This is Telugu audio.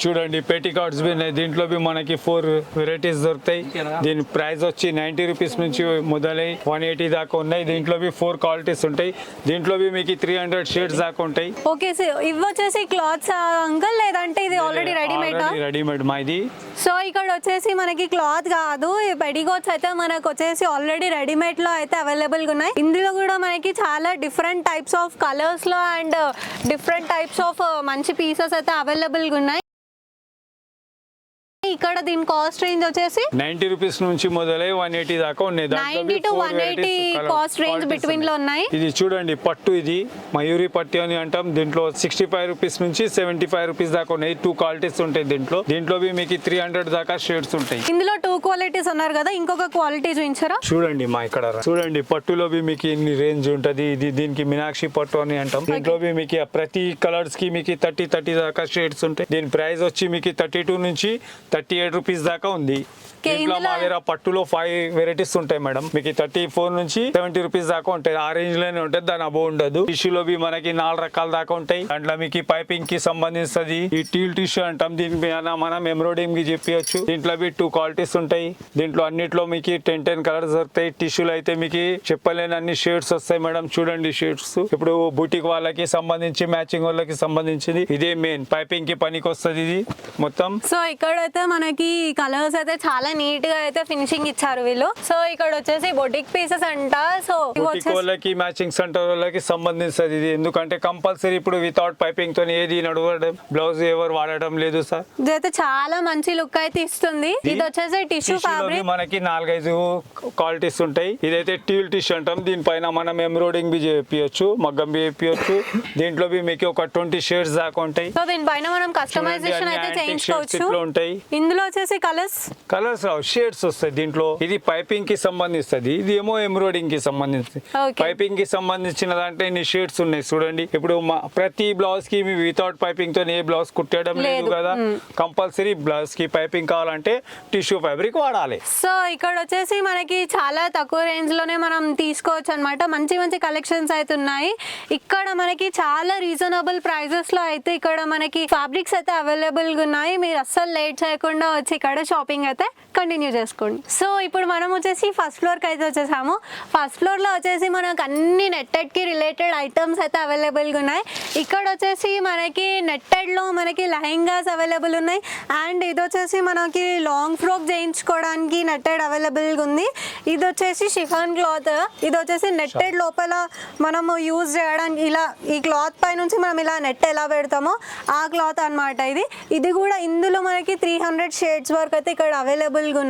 చూడండి పెటికాట్స్ బి దీంట్లో బి మనకి 4 వెరైటీస్ దొరుకుతాయి. దీని ప్రైస్ వచ్చి 90 రూపీస్ నుంచి మొదలై 180 దాకా ఉన్నాయి. దీంట్లో బి 4 క్వాలిటీస్ ఉంటాయి. దీంట్లో బి మీకు 300 షేడ్స్ దాకా ఉంటాయి. ఓకే సార్, ఇవి వచ్చేసి క్లాత్స్ అంకల్ లేదంటే ఇది ఆల్రెడీ రెడీమేడ్ మాది. సో ఇక్కడ వచ్చేసి మనకి క్లాత్ కాదు, ఈ పెటికోట్స్ అయితే మనకు వచ్చేసి ఆల్రెడీ రెడీమేడ్ లో అయితే అవైలబుల్ గా ఉన్నాయి. ఇందులో కూడా మనకి చాలా డిఫరెంట్ టైప్స్ ఆఫ్ కలర్స్ లో అండ్ డిఫరెంట్ టైప్స్ ఆఫ్ మంచి పీసెస్ అయితే అవైలబుల్ గా ఉన్నాయి. ఇక్కడ దీని కాస్ట్ రేంజ్ వచ్చేసి 90 రూపీస్ నుంచి మొదలై 180 దాకా ఉన్నాయి. 90 to 180 కాస్ట్ రేంజ్ బిట్వీన్ లో ఉన్నాయి. ఇది చూడండి పట్టు, ఇది మయూరి పట్టు అని అంటాం. దీంట్లో 65 రూపీస్ నుంచి 75 రూపీస్ దాకా ఉన్నాయి. 2 క్వాలిటీస్ ఉంటాయి దీంట్లో మీకు 300 దాకా షేడ్స్ ఉంటాయి. ఇందులో 2 క్వాలిటీస్ ఉన్నారు కదా, ఇంకొక క్వాలిటీ చూపించారా? చూడండి ఇక్కడ చూడండి పట్టులో మీకు ఎన్ని రేంజ్ ఉంటది. ఇది దీనికి మీనాక్షి పట్టు అని అంటాం. దీంట్లో మీకు ప్రతి కలర్స్ కి మీకు 30 దాకా షేడ్స్ ఉంటాయి. దీని ప్రైస్ వచ్చి మీకు 32 నుంచి 38 రూపీస్ దాకా ఉంది. దీంట్లో మా దగ్గర పట్టులో 5 వెరైటీస్ ఉంటాయి మేడం. మీకు 34 నుంచి 70 రూపీస్ దాకా ఉంటాయి. ఆ రేంజ్ లోనే ఉంటుంది, దాని అబో ఉండదు. టిష్యూలో మనకి 4 రకాల దాకా ఉంటాయి. దాంట్లో మీకు పైపింగ్ కి సంబంధించి ఈ టీల్ టిష్యూ అంటాం. దీని మనం ఎంబ్రాయిడింగ్ కి చెప్పవచ్చు. దీంట్లో 2 క్వాలిటీస్ ఉంటాయి. దీంట్లో అన్నిట్లో మీకు 10 కలర్స్ దొరుకుతాయి. టిష్యూలో అయితే మీకు చెప్పలేని అన్ని షేడ్స్ వస్తాయి మేడం. చూడండి షేడ్స్. ఇప్పుడు బూటిక్ వాళ్ళకి సంబంధించి, మ్యాచింగ్ వాళ్ళకి సంబంధించింది ఇదే మెయిన్ పైపింగ్ కి పనికి వస్తుంది ఇది మొత్తం. సో ఇక్కడైతే మనకి కలర్స్ అయితే చాలా నీట్ గా అయితే ఫినిషింగ్ ఇచ్చారు వీళ్ళు. సో ఇక్కడ వచ్చేసి బొటిక్ పీసెస్ అంట. సో బొటిక్ వాళ్ళకి, మ్యాచింగ్ సెంటర్ వాళ్ళకి సంబంధించింది ఇది. ఎందుకంటే కంపల్సరీ ఇప్పుడు వితౌట్ పైపింగ్ తో ఏది నడవడం, బ్లౌజ్ ఎవరు వాడడం లేదు సార్. ఇదైతే చాలా మంచి లుక్ అయితే ఇస్తుంది. ఇది వచ్చేసి టిష్యూ ఫ్యాబ్రిక్. మనకి 4-5 క్వాలిటీస్ ఉంటాయి. ఇదైతే టీల్ టిష్యూ అంటాం. దీనిపైన మనం ఎంబ్రాయిడింగ్ బి చేయొచ్చు, మగ్గం బి చేయొచ్చు. దీంట్లో మీకు ఒక 20 షేడ్స్ దాకా ఉంటాయి. సో దీనిపైన మనం కస్టమైజేషన్ అయితే చేయించుకోవచ్చు. ఉంటాయి. ఇందులో వచ్చేసి కలర్స్ షేడ్స్ వస్తాయి. దీంట్లో ఇది పైపింగ్ కి సంబంధిస్తుంది, ఇది ఏమో ఎంబ్రాయిడింగ్ కి సంబంధించి. పైపింగ్ కి సంబంధించిన దాంట్లో ఇన్ని షేడ్స్ ఉన్నాయి చూడండి. ఇప్పుడు ప్రతి బ్లౌజ్ కి వితౌట్ పైపింగ్ తో ఏ బ్లౌజ్ కుట్టడం లేదు కదా. కంపల్సరీ బ్లౌజ్ కి పైపింగ్ కావాలంటే టిష్యూ ఫ్యాబ్రిక్ వాడాలి. సో ఇక్కడ వచ్చేసి మనకి చాలా తక్కువ రేంజ్ లోనే మనం తీసుకోవచ్చు అనమాట. మంచి మంచి కలెక్షన్స్ అయితే ఉన్నాయి. ఇక్కడ మనకి చాలా రీజనబుల్ ప్రైజెస్ లో అయితే ఇక్కడ మనకి ఫ్యాబ్రిక్స్ అయితే అవైలబుల్ గా ఉన్నాయి. మీరు అస్సలు లేట్ చేయకుండా వచ్చి ఇక్కడ షాపింగ్ అయితే కంటిన్యూ చేసుకోండి. సో ఇప్పుడు మనం వచ్చేసి ఫస్ట్ ఫ్లోర్ కి అయితే వచ్చేసాము. ఫస్ట్ ఫ్లోర్ లో వచ్చేసి మనకు అన్ని నెట్టెడ్ కి రిలేటెడ్ ఐటమ్స్ అయితే అవైలబుల్ గా ఉన్నాయి. ఇక్కడ వచ్చేసి మనకి నెట్టెడ్ లో మనకి లెహెంగాస్ అవైలబుల్ ఉన్నాయి. అండ్ ఇది వచ్చేసి మనకి లాంగ్ ఫ్రాక్ చేయించుకోవడానికి నెట్టెడ్ అవైలబుల్ గా ఉంది. ఇది వచ్చేసి షిఫాన్ క్లాత్. ఇది వచ్చేసి నెట్టెడ్ లోపల మనము యూజ్ చేయడానికి ఇలా ఈ క్లాత్ పై నుంచి మనం ఇలా నెట్ ఎలా పెడతామో ఆ క్లాత్ అనమాట ఇది. ఇది కూడా ఇందులో మనకి 300 షేడ్స్ వరకు అయితే ఇక్కడ అవైలబుల్ గా ఉన్నాయి.